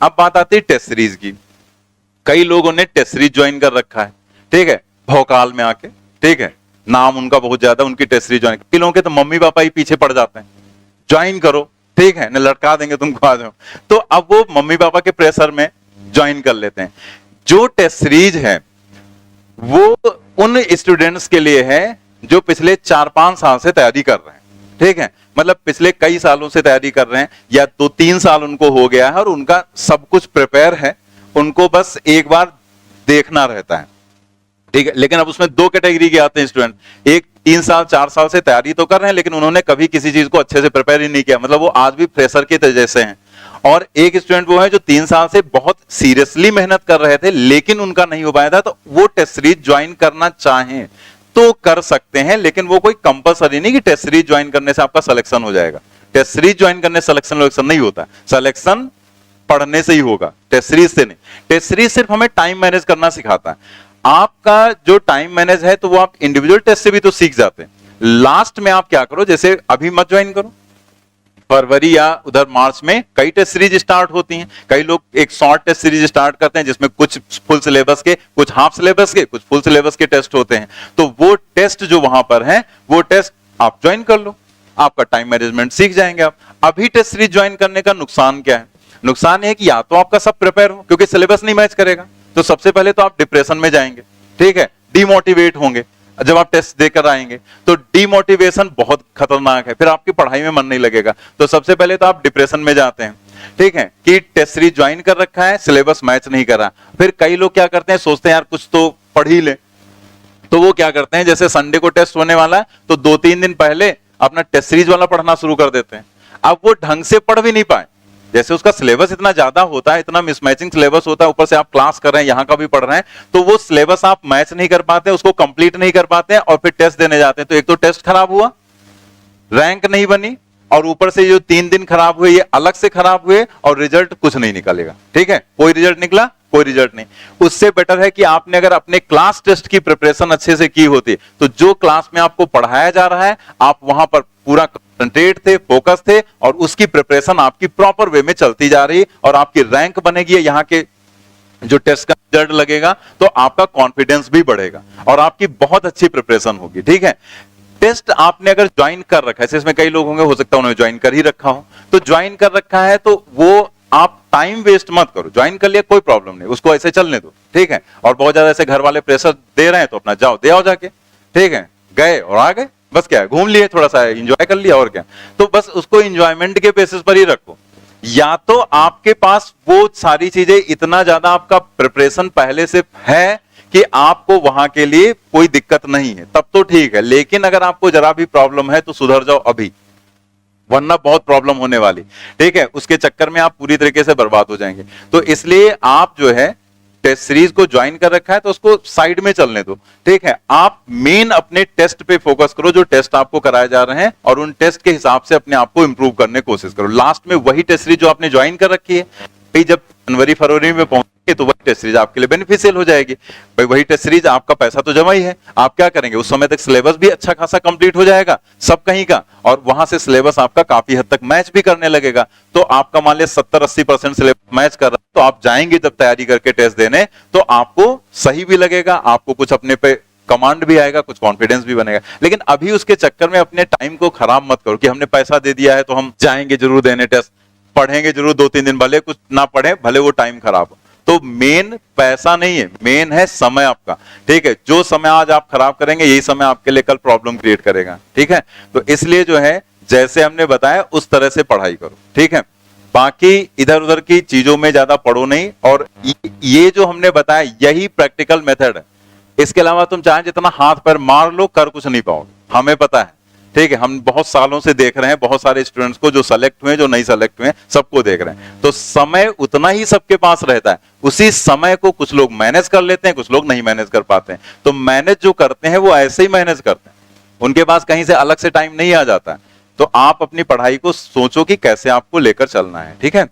अब बात आती है टेस्ट सीरीज की। कई लोगों ने टेस्ट सीरीज ज्वाइन कर रखा है, ठीक है, भौकाल में आके, ठीक है, नाम उनका बहुत ज्यादा, उनकी टेस्ट सीरीज ज्वाइन। कई लोगों के तो मम्मी पापा ही पीछे पड़ जाते हैं, ज्वाइन करो, ठीक है, न लटका देंगे तुमको, आ जाओ। तो अब वो मम्मी पापा के प्रेशर में ज्वाइन कर लेते हैं। जो टेस्ट सीरीज है वो उन स्टूडेंट्स के लिए है जो पिछले 4-5 साल से तैयारी कर रहे हैं, ठीक है, मतलब पिछले कई सालों से तैयारी कर रहे हैं, या 2-3 साल उनको हो गया है और उनका सब कुछ प्रिपेयर है, उनको बस एक बार देखना रहता है, ठीक है। लेकिन अब उसमें 2 कैटेगरी के आते हैं स्टूडेंट। एक 3 साल 4 साल से तैयारी तो कर रहे हैं लेकिन उन्होंने कभी किसी चीज को अच्छे से प्रिपेयर ही नहीं किया, मतलब वो आज भी फ्रेशर के जैसे हैं। और एक स्टूडेंट वो है जो 3 साल से बहुत सीरियसली मेहनत कर रहे थे लेकिन उनका नहीं हो पाया था, तो वो टेस्ट सीरीज ज्वाइन करना चाहें तो कर सकते हैं, लेकिन वो कोई कंपलसरी नहीं कि टेस्ट सीरीज ज्वाइन करने से आपका सिलेक्शन हो जाएगा। टेस्ट सीरीज ज्वाइन करने से सिलेक्शन नहीं होता, सिलेक्शन पढ़ने से ही होगा, टेस्ट सीरीज से नहीं। टेस्ट सीरीज सिर्फ हमें टाइम मैनेज करना सिखाता है। आपका जो टाइम मैनेज है तो वो आप इंडिविजुअल टेस्ट से भी तो सीख जाते हैं। लास्ट में आप क्या करो, जैसे अभी मत ज्वाइन करो, फरवरी या उधर मार्च में कई टेस्ट सीरीज स्टार्ट होती हैं। कई लोग एक शॉर्ट टेस्ट सीरीज स्टार्ट करते हैं जिसमें कुछ फुल सिलेबस के, कुछ हाफ सिलेबस के, कुछ फुल सिलेबस के टेस्ट होते हैं। तो वो टेस्ट जो वहां पर है वो टेस्ट आप ज्वाइन कर लो, आपका टाइम मैनेजमेंट सीख जाएंगे आप। अभी टेस्ट सीरीज ज्वाइन करने का नुकसान क्या है? नुकसान है कि या तो आपका सब प्रिपेयर हो, क्योंकि सिलेबस नहीं मैच करेगा, तो सबसे पहले तो आप डिप्रेशन में जाएंगे, ठीक है, डिमोटिवेट होंगे। जब आप टेस्ट देकर आएंगे तो डिमोटिवेशन बहुत खतरनाक है, फिर आपकी पढ़ाई में मन नहीं लगेगा। तो सबसे पहले तो आप डिप्रेशन में जाते हैं, ठीक है, कि टेस्ट सीरीज ज्वाइन कर रखा है, सिलेबस मैच नहीं करा। फिर कई लोग क्या करते हैं, सोचते हैं यार कुछ तो पढ़ ही ले, तो वो क्या करते हैं, जैसे संडे को टेस्ट होने वाला है तो 2-3 दिन पहले अपना टेस्ट सीरीज वाला पढ़ना शुरू कर देते हैं। अब वो ढंग से पढ़ भी नहीं पाए, जैसे उसका सिलेबस इतना ज्यादा होता है, इतना मिसमैचिंग सिलेबस होता है, ऊपर से आप क्लास कर रहे हैं, यहां का भी पढ़ रहे हैं, तो वो सिलेबस आप मैच नहीं कर पाते, उसको कंप्लीट नहीं कर पाते हैं और फिर टेस्ट देने जाते हैं। तो एक तो टेस्ट खराब हुआ, रैंक नहीं बनी, और ऊपर से जो 3 दिन खराब हुए ये अलग से खराब हुए, और रिजल्ट कुछ नहीं निकलेगा, ठीक है, कोई रिजल्ट निकला, कोई रिजल्ट नहीं। उससे बेटर है कि आपने अगर अपने क्लास टेस्ट की प्रिपरेशन अच्छे से की होती तो जो क्लास में आपको पढ़ाया जा रहा है आप वहां पर पूरा कंसंट्रेट थे, फोकस थे, और उसकी प्रिपरेशन आपकी प्रॉपर वे में चलती जा रही, और आपकी रैंक बनेगी, यहाँ के जो टेस्ट का रिजल्ट लगेगा तो आपका कॉन्फिडेंस भी बढ़ेगा और आपकी बहुत अच्छी प्रिपरेशन होगी, ठीक है। टेस्ट आपने अगर ज्वाइन कर रखा है, इसमें कई लोग होंगे हो सकता है उन्होंने ज्वाइन कर ही रखा हो, तो ज्वाइन कर रखा है तो वो आप टाइम वेस्ट मत करो। ज्वाइन कर लिया कोई प्रॉब्लम नहीं, उसको ऐसे चलने दो, ठीक है। और बहुत ज्यादा ऐसे घर वाले प्रेशर दे रहे हैं तो अपना जाओ, दे आओ जाके, ठीक है, गए और आ गए, बस क्या है, घूम लिए, थोड़ा सा एंजॉय कर लिया, और क्या। तो बस उसको एंजॉयमेंट के बेसिस पर ही रखो। या तो आपके पास वो सारी चीजें, इतना ज्यादा आपका प्रिपरेशन पहले से है कि आपको वहां के लिए कोई दिक्कत नहीं है, तब तो ठीक है। लेकिन अगर आपको जरा भी प्रॉब्लम है तो सुधर जाओ अभी, वरना बहुत प्रॉब्लम होने वाली, ठीक है। उसके चक्कर में आप पूरी तरीके से बर्बाद हो जाएंगे। तो इसलिए आप जो है टेस्ट सीरीज को ज्वाइन कर रखा है तो उसको साइड में चलने दो, ठीक है। आप मेन अपने टेस्ट पे फोकस करो, जो टेस्ट आपको कराए जा रहे हैं, और उन टेस्ट के हिसाब से अपने आप को इंप्रूव करने की कोशिश करो। लास्ट में वही टेस्ट सीरीज जो आपने ज्वाइन कर रखी है, जब जनवरी फरवरी में पहुंचे तो वही टेस्ट सीरीज आपके लिए बेनिफिशियल हो जाएगी। भाई वही टेस्ट सीरीज, आपका पैसा तो जमा ही है, आप क्या करेंगे, उस समय तक सिलेबस भी अच्छा खासा कंप्लीट हो जाएगा सब कहीं का, और वहां से सिलेबस आपका काफी हद तक मैच भी करने लगेगा। तो आपका मान लिया 70-80% सिलेबस मैच कर रहा है, तो आप जाएंगे जब तैयारी करके टेस्ट देने तो आपको सही भी लगेगा, आपको कुछ अपने पे कमांड भी आएगा, कुछ कॉन्फिडेंस भी बनेगा। लेकिन अभी उसके चक्कर में अपने टाइम को खराब मत करो कि हमने पैसा दे दिया है तो हम जाएंगे जरूर देने टेस्ट, पढ़ेंगे जरूर 2-3 दिन, भले कुछ ना पढ़े, भले वो टाइम खराब हो। तो मेन पैसा नहीं है, मेन है समय आपका, ठीक है। जो समय आज आप खराब करेंगे यही समय आपके लिए कल प्रॉब्लम क्रिएट करेगा, ठीक है। तो इसलिए जो है जैसे हमने बताया उस तरह से पढ़ाई करो, ठीक है। बाकी इधर उधर की चीजों में ज्यादा पढ़ो नहीं, और ये जो हमने बताया यही प्रैक्टिकल मेथड है। इसके अलावा तुम चाहे जितना हाथ पैर मार लो, कर कुछ नहीं पाओगे, हमें पता है, ठीक है। हम बहुत सालों से देख रहे हैं, बहुत सारे स्टूडेंट्स को जो सेलेक्ट हुए, जो नहीं सेलेक्ट हुए, सबको देख रहे हैं। तो समय उतना ही सबके पास रहता है, उसी समय को कुछ लोग मैनेज कर लेते हैं, कुछ लोग नहीं मैनेज कर पाते हैं। तो मैनेज जो करते हैं वो ऐसे ही मैनेज करते हैं, उनके पास कहीं से अलग से टाइम नहीं आ जाता है। तो आप अपनी पढ़ाई को सोचो कि कैसे आपको लेकर चलना है, ठीक है।